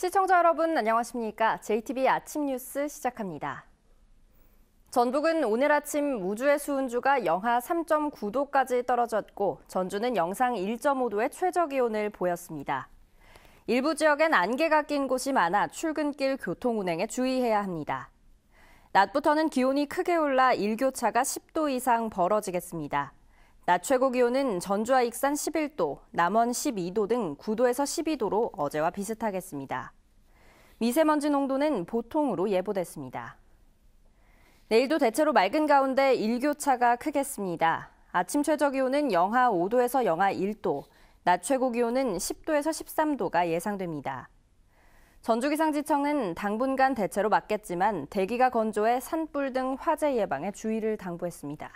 시청자 여러분 안녕하십니까? JTBC 아침 뉴스 시작합니다. 전북은 오늘 아침 무주의 수은주가 영하 3.9도까지 떨어졌고 전주는 영상 1.5도의 최저기온을 보였습니다. 일부 지역엔 안개가 낀 곳이 많아 출근길 교통 운행에 주의해야 합니다. 낮부터는 기온이 크게 올라 일교차가 10도 이상 벌어지겠습니다. 낮 최고 기온은 전주와 익산 11도, 남원 12도 등 9도에서 12도로 어제와 비슷하겠습니다. 미세먼지 농도는 보통으로 예보됐습니다. 내일도 대체로 맑은 가운데 일교차가 크겠습니다. 아침 최저 기온은 영하 5도에서 영하 1도, 낮 최고 기온은 10도에서 13도가 예상됩니다. 전주기상지청은 당분간 대체로 맑겠지만 대기가 건조해 산불 등 화재 예방에 주의를 당부했습니다.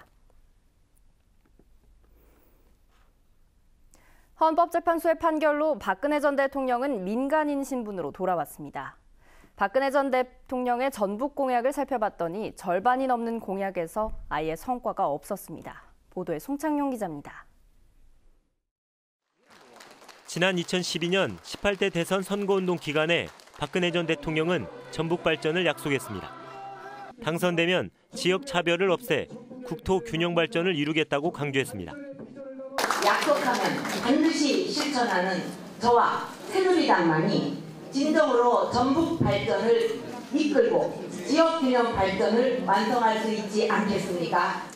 헌법재판소의 판결로 박근혜 전 대통령은 민간인 신분으로 돌아왔습니다. 박근혜 전 대통령의 전북 공약을 살펴봤더니 절반이 넘는 공약에서 아예 성과가 없었습니다. 보도에 송창용 기자입니다. 지난 2012년 18대 대선 선거운동 기간에 박근혜 전 대통령은 전북 발전을 약속했습니다. 당선되면 지역 차별을 없애 국토 균형 발전을 이루겠다고 강조했습니다. 약속하면 반드시 실천하는 저와 새누리당만이 진정으로 전북 발전을 이끌고 지역 균형 발전을 완성할 수 있지 않겠습니까?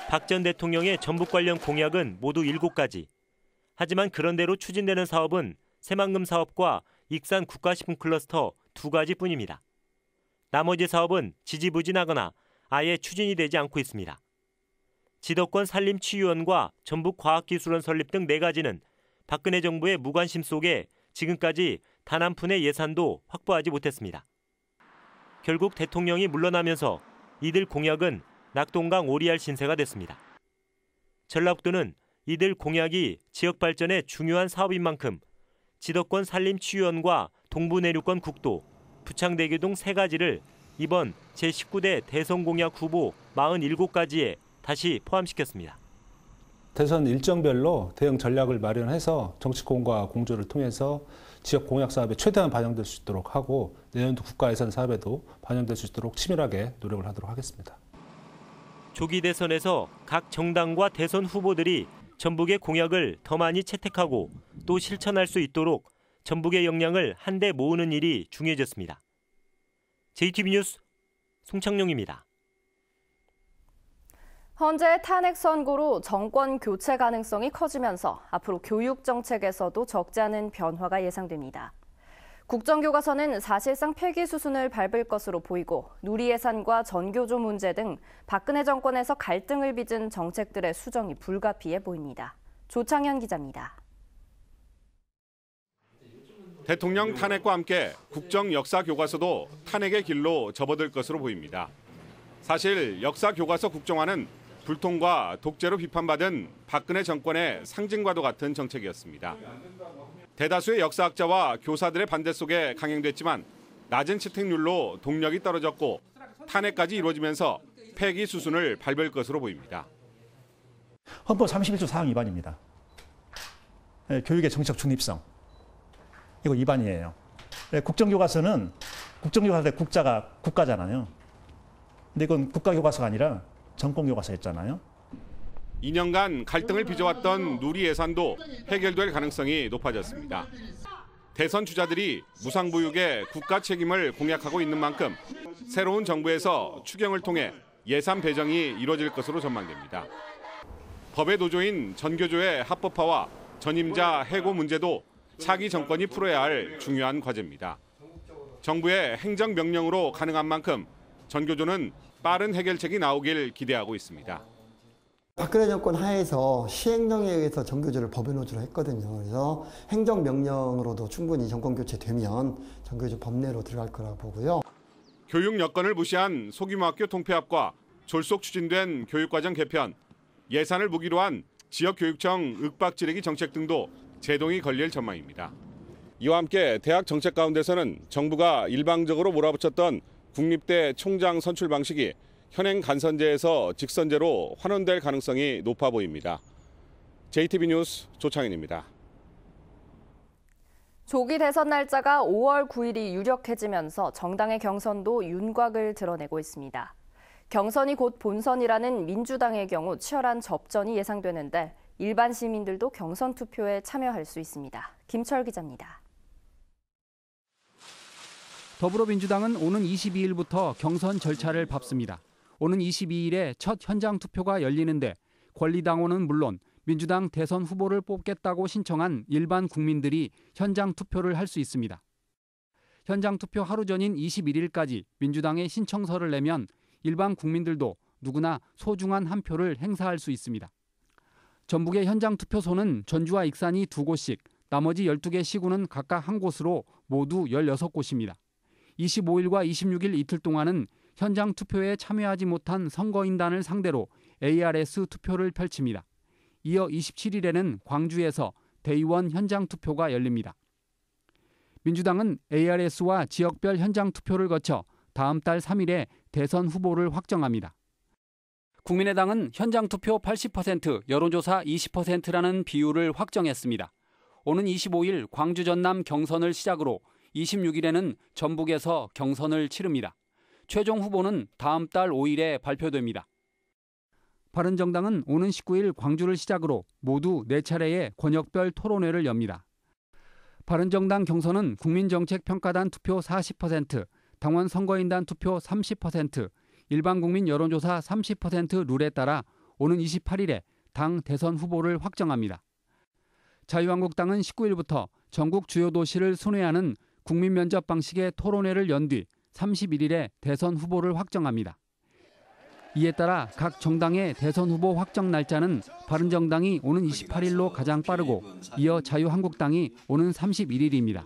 박 전 대통령의 전북 관련 공약은 모두 7가지. 하지만 그런대로 추진되는 사업은 새만금 사업과 익산 국가식품 클러스터 2가지뿐입니다. 나머지 사업은 지지부진하거나 아예 추진이 되지 않고 있습니다. 지도권 산림치유원과 전북과학기술원 설립 등 4가지는 박근혜 정부의 무관심 속에 지금까지 단 한 푼의 예산도 확보하지 못했습니다. 결국 대통령이 물러나면서 이들 공약은 낙동강 오리알 신세가 됐습니다. 전라북도는 이들 공약이 지역 발전에 중요한 사업인 만큼 지도권 산림치유원과 동부내륙권 국도, 부창대교 등 3가지를 이번 제19대 대선 공약 후보 47가지에 다시 포함시켰습니다. 대선 일정별로 대응 전략을 마련해서 정치권과 공조를 통해서 지역 공약 사업에 최대한 반영될 수 있도록 하고 내년도 국가 예산 사업에도 반영될 수 있도록 치밀하게 노력을 하도록 하겠습니다. 조기 대선에서 각 정당과 대선 후보들이 전북의 공약을 더 많이 채택하고 또 실천할 수 있도록 전북의 역량을 한데 모으는 일이 중요해졌습니다. JTBC 뉴스 송창용입니다. 헌재 탄핵 선고로 정권 교체 가능성이 커지면서 앞으로 교육 정책에서도 적지 않은 변화가 예상됩니다. 국정교과서는 사실상 폐기 수순을 밟을 것으로 보이고 누리 예산과 전교조 문제 등 박근혜 정권에서 갈등을 빚은 정책들의 수정이 불가피해 보입니다. 조창현 기자입니다. 대통령 탄핵과 함께 국정 역사 교과서도 탄핵의 길로 접어들 것으로 보입니다. 사실 역사 교과서 국정화는 불통과 독재로 비판받은 박근혜 정권의 상징과도 같은 정책이었습니다. 대다수의 역사학자와 교사들의 반대 속에 강행됐지만 낮은 채택률로 동력이 떨어졌고 탄핵까지 이루어지면서 폐기 수순을 밟을 것으로 보입니다. 헌법 31조 4항 위반입니다. 교육의 정치적 중립성. 이거 위반이에요. 국정교과서는 국정교과서 때 국자가 국가잖아요. 근데 이건 국가교과서가 아니라 정권교과서였잖아요. 2년간 갈등을 빚어왔던 누리 예산도 해결될 가능성이 높아졌습니다. 대선 주자들이 무상보육의 국가 책임을 공약하고 있는 만큼 새로운 정부에서 추경을 통해 예산 배정이 이루어질 것으로 전망됩니다. 법의 노조인 전교조의 합법화와 전임자 해고 문제도 차기 정권이 풀어야 할 중요한 과제입니다. 정부의 행정명령으로 가능한 만큼 전교조는 빠른 해결책이 나오길 기대하고 있습니다. 박근혜 정권 하에서 시행령에 의해서 전교조를 법의 노조로 했거든요. 그래서 행정명령으로도 충분히 정권 교체되면 전교조 법내로 들어갈 거라고 보고요. 교육 여건을 무시한 소규모 학교 통폐합과 졸속 추진된 교육과정 개편, 예산을 무기로 한 지역교육청 윽박지르기 정책 등도 제동이 걸릴 전망입니다. 이와 함께 대학 정책 가운데서는 정부가 일방적으로 몰아붙였던 국립대 총장 선출 방식이 현행 간선제에서 직선제로 환원될 가능성이 높아 보입니다. JTBC 뉴스 조창현입니다. 조기 대선 날짜가 5월 9일이 유력해지면서 정당의 경선도 윤곽을 드러내고 있습니다. 경선이 곧 본선이라는 민주당의 경우 치열한 접전이 예상되는데 일반 시민들도 경선 투표에 참여할 수 있습니다. 김철 기자입니다. 더불어민주당은 오는 22일부터 경선 절차를 밟습니다. 오는 22일에 첫 현장 투표가 열리는데 권리당원은 물론 민주당 대선 후보를 뽑겠다고 신청한 일반 국민들이 현장 투표를 할 수 있습니다. 현장 투표 하루 전인 21일까지 민주당에 신청서를 내면 일반 국민들도 누구나 소중한 한 표를 행사할 수 있습니다. 전북의 현장 투표소는 전주와 익산이 2곳씩, 나머지 12개 시군은 각각 한 곳으로 모두 16곳입니다. 25일과 26일 이틀 동안은 현장 투표에 참여하지 못한 선거인단을 상대로 ARS 투표를 펼칩니다. 이어 27일에는 광주에서 대의원 현장 투표가 열립니다. 민주당은 ARS와 지역별 현장 투표를 거쳐 다음 달 3일에 대선 후보를 확정합니다. 국민의당은 현장 투표 80%, 여론조사 20%라는 비율을 확정했습니다. 오는 25일 광주 전남 경선을 시작으로 26일에는 전북에서 경선을 치릅니다. 최종 후보는 다음 달 5일에 발표됩니다. 바른정당은 오는 19일 광주를 시작으로 모두 4차례의 권역별 토론회를 엽니다. 바른정당 경선은 국민정책평가단 투표 40%, 당원 선거인단 투표 30%, 일반국민 여론조사 30% 룰에 따라 오는 28일에 당 대선 후보를 확정합니다. 자유한국당은 19일부터 전국 주요 도시를 순회하는 국민면접 방식의 토론회를 연 뒤 31일에 대선 후보를 확정합니다. 이에 따라 각 정당의 대선 후보 확정 날짜는 바른정당이 오는 28일로 가장 빠르고 이어 자유한국당이 오는 31일입니다.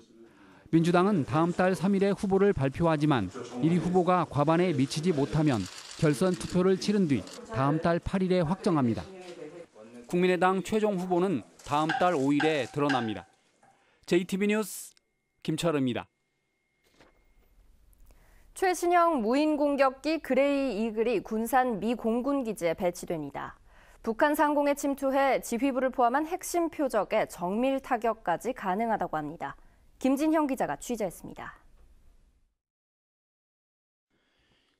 민주당은 다음 달 3일에 후보를 발표하지만 1위 후보가 과반에 미치지 못하면 결선 투표를 치른 뒤 다음 달 8일에 확정합니다. 국민의당 최종 후보는 다음 달 5일에 드러납니다. JTB 뉴스 김철우입니다. 최신형 무인 공격기 그레이 이글이 군산 미 공군기지에 배치됩니다. 북한 상공에 침투해 지휘부를 포함한 핵심 표적에 정밀 타격까지 가능하다고 합니다. 김진형 기자가 취재했습니다.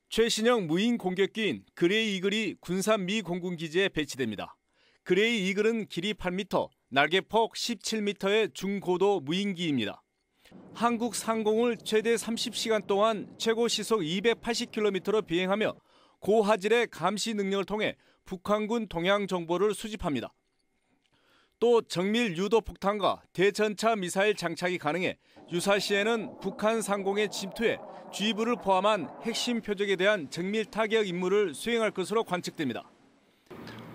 최신형 무인 공격기인 그레이 이글이 군산 미 공군기지에 배치됩니다. 그레이 이글은 길이 8m, 날개폭 17m의 중고도 무인기입니다. 한국 상공을 최대 30시간 동안 최고 시속 280km로 비행하며 고화질의 감시 능력을 통해 북한군 동향 정보를 수집합니다. 또 정밀 유도 폭탄과 대전차 미사일 장착이 가능해 유사시에는 북한 상공에 침투해 지휘부를 포함한 핵심 표적에 대한 정밀 타격 임무를 수행할 것으로 관측됩니다.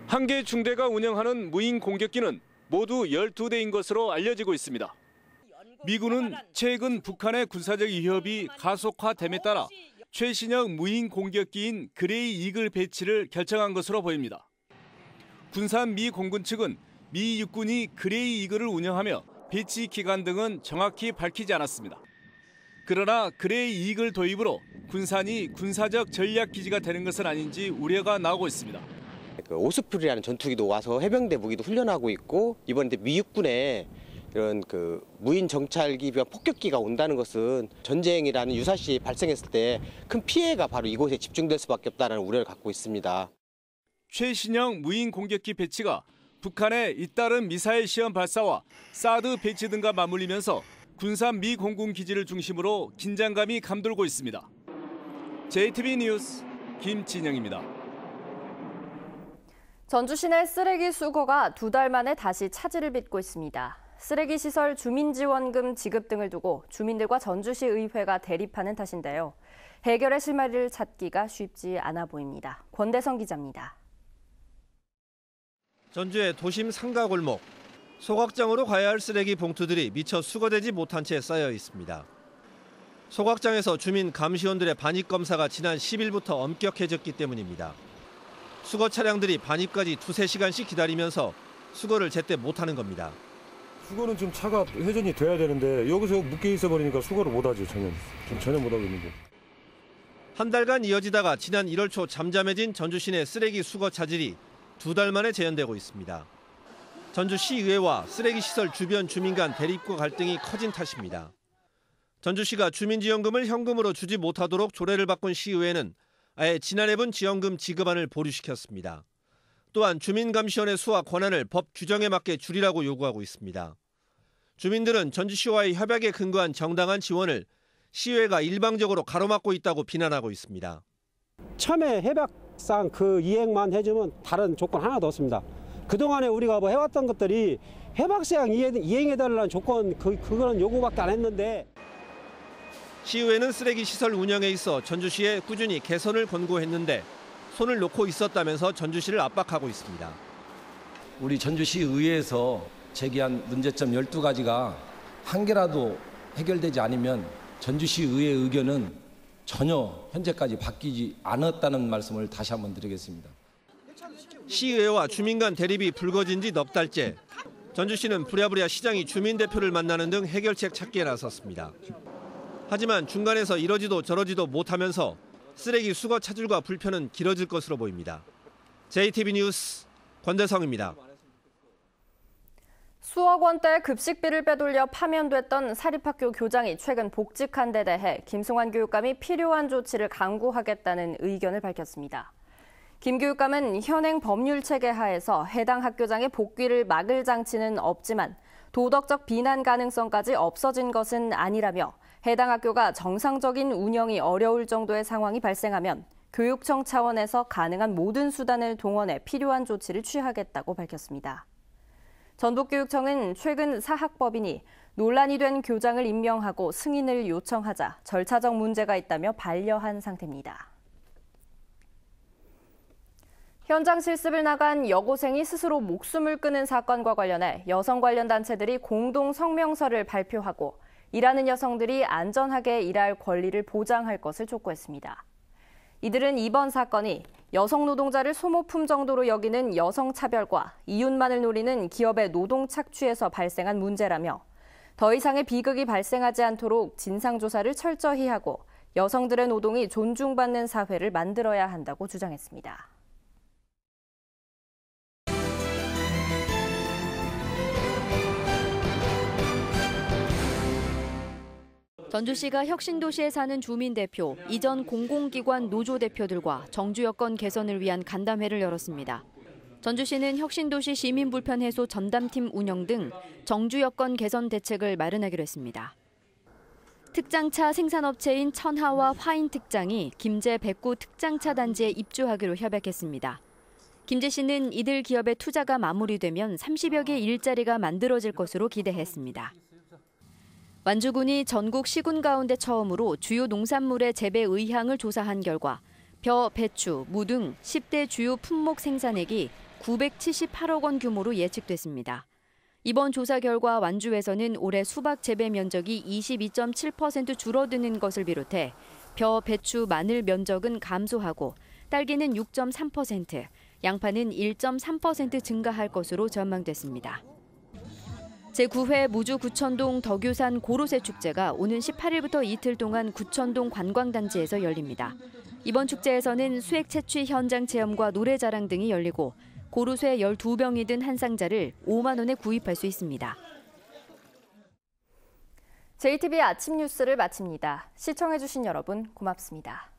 한 개 중대가 운영하는 무인 공격기는 모두 12대인 것으로 알려지고 있습니다. 미군은 최근 북한의 군사적 위협이 가속화됨에 따라 최신형 무인 공격기인 그레이 이글 배치를 결정한 것으로 보입니다. 군산 미 공군 측은 미 육군이 그레이 이글을 운영하며 배치 기간 등은 정확히 밝히지 않았습니다. 그러나 그레이 이글 도입으로 군산이 군사적 전략 기지가 되는 것은 아닌지 우려가 나오고 있습니다. 오스프리라는 전투기도 와서 해병대 무기도 훈련하고 있고 이번에 미 육군에 이런 무인 정찰기 폭격기가 온다는 것은 전쟁이라는 유사시 발생했을 때 큰 피해가 바로 이곳에 집중될 수밖에 없다는 우려를 갖고 있습니다. 최신형 무인 공격기 배치가 북한의 잇따른 미사일 시험 발사와 사드 배치 등과 맞물리면서 군산 미 공군 기지를 중심으로 긴장감이 감돌고 있습니다. JTB 뉴스 김진영입니다. 전주 시내 쓰레기 수거가 2달 만에 다시 차질을 빚고 있습니다. 쓰레기 시설 주민지원금 지급 등을 두고 주민들과 전주시 의회가 대립하는 탓인데요. 해결의 실마리를 찾기가 쉽지 않아 보입니다. 권대성 기자입니다. 전주의 도심 상가 골목. 소각장으로 가야 할 쓰레기 봉투들이 미처 수거되지 못한 채 쌓여 있습니다. 소각장에서 주민 감시원들의 반입 검사가 지난 10일부터 엄격해졌기 때문입니다. 수거 차량들이 반입까지 2-3시간씩 기다리면서 수거를 제때 못하는 겁니다. 수거는 좀 차가 회전이 돼야 되는데 여기서 묶여 있어 버리니까 수거를 못하죠. 전혀 못하고 있는데. 한 달간 이어지다가 지난 1월 초 잠잠해진 전주 시내 쓰레기 수거 차질이 2달 만에 재현되고 있습니다. 전주시의회와 쓰레기시설 주변 주민 간 대립과 갈등이 커진 탓입니다. 전주시가 주민지원금을 현금으로 주지 못하도록 조례를 바꾼 시의회는 아예 지난해분 지원금 지급안을 보류시켰습니다. 또한 주민감시원의 수와 권한을 법 규정에 맞게 줄이라고 요구하고 있습니다. 주민들은 전주시와의 협약에 근거한 정당한 지원을 시의회가 일방적으로 가로막고 있다고 비난하고 있습니다. 처음에 협약상 그 이행만 해주면 다른 조건 하나도 없습니다. 그동안에 우리가 뭐 해왔던 것들이 협약상 이행해달라는 조건 그거는 요구밖에 안 했는데. 시의회는 쓰레기 시설 운영에 있어 전주시에 꾸준히 개선을 권고했는데 손을 놓고 있었다면서 전주시를 압박하고 있습니다. 우리 전주시의회에서 제기한 문제점 12가지가 한 개라도 해결되지 않으면 전주시의회 의견은 전혀 현재까지 바뀌지 않았다는 말씀을 다시 한번 드리겠습니다. 시의회와 주민 간 대립이 불거진 지 넉 달째. 전주시는 부랴부랴 시장이 주민 대표를 만나는 등 해결책 찾기에 나섰습니다. 하지만 중간에서 이러지도 저러지도 못하면서 쓰레기 수거 차질과 불편은 길어질 것으로 보입니다. JTB 뉴스 권대성입니다. 수억 원대 급식비를 빼돌려 파면됐던 사립학교 교장이 최근 복직한 데 대해 김승환 교육감이 필요한 조치를 강구하겠다는 의견을 밝혔습니다. 김 교육감은 현행 법률 체계 하에서 해당 학교장의 복귀를 막을 장치는 없지만 도덕적 비난 가능성까지 없어진 것은 아니라며 해당 학교가 정상적인 운영이 어려울 정도의 상황이 발생하면 교육청 차원에서 가능한 모든 수단을 동원해 필요한 조치를 취하겠다고 밝혔습니다. 전북교육청은 최근 사학법인이 논란이 된 교장을 임명하고 승인을 요청하자 절차적 문제가 있다며 반려한 상태입니다. 현장 실습을 나간 여고생이 스스로 목숨을 끊은 사건과 관련해 여성 관련 단체들이 공동 성명서를 발표하고 일하는 여성들이 안전하게 일할 권리를 보장할 것을 촉구했습니다. 이들은 이번 사건이 여성 노동자를 소모품 정도로 여기는 여성 차별과 이윤만을 노리는 기업의 노동 착취에서 발생한 문제라며 더 이상의 비극이 발생하지 않도록 진상조사를 철저히 하고 여성들의 노동이 존중받는 사회를 만들어야 한다고 주장했습니다. 전주시가 혁신도시에 사는 주민 대표, 이전 공공기관 노조 대표들과 정주 여건 개선을 위한 간담회를 열었습니다. 전주시는 혁신도시 시민불편 해소 전담팀 운영 등 정주 여건 개선 대책을 마련하기로 했습니다. 특장차 생산업체인 천하와 화인 특장이 김제 백구 특장차 단지에 입주하기로 협약했습니다. 김제 씨는 이들 기업의 투자가 마무리되면 30여 개 일자리가 만들어질 것으로 기대했습니다. 완주군이 전국 시군 가운데 처음으로 주요 농산물의 재배 의향을 조사한 결과 벼, 배추, 무 등 10대 주요 품목 생산액이 978억 원 규모로 예측됐습니다. 이번 조사 결과 완주에서는 올해 수박 재배 면적이 22.7% 줄어드는 것을 비롯해 벼, 배추, 마늘 면적은 감소하고 딸기는 6.3%, 양파는 1.3% 증가할 것으로 전망됐습니다. 제9회 무주 구천동 덕유산 고로쇠 축제가 오는 18일부터 이틀 동안 구천동 관광단지에서 열립니다. 이번 축제에서는 수액 채취 현장 체험과 노래자랑 등이 열리고 고로쇠 12병이 든 한 상자를 5만 원에 구입할 수 있습니다. JTB 아침 뉴스를 마칩니다. 시청해주신 여러분 고맙습니다.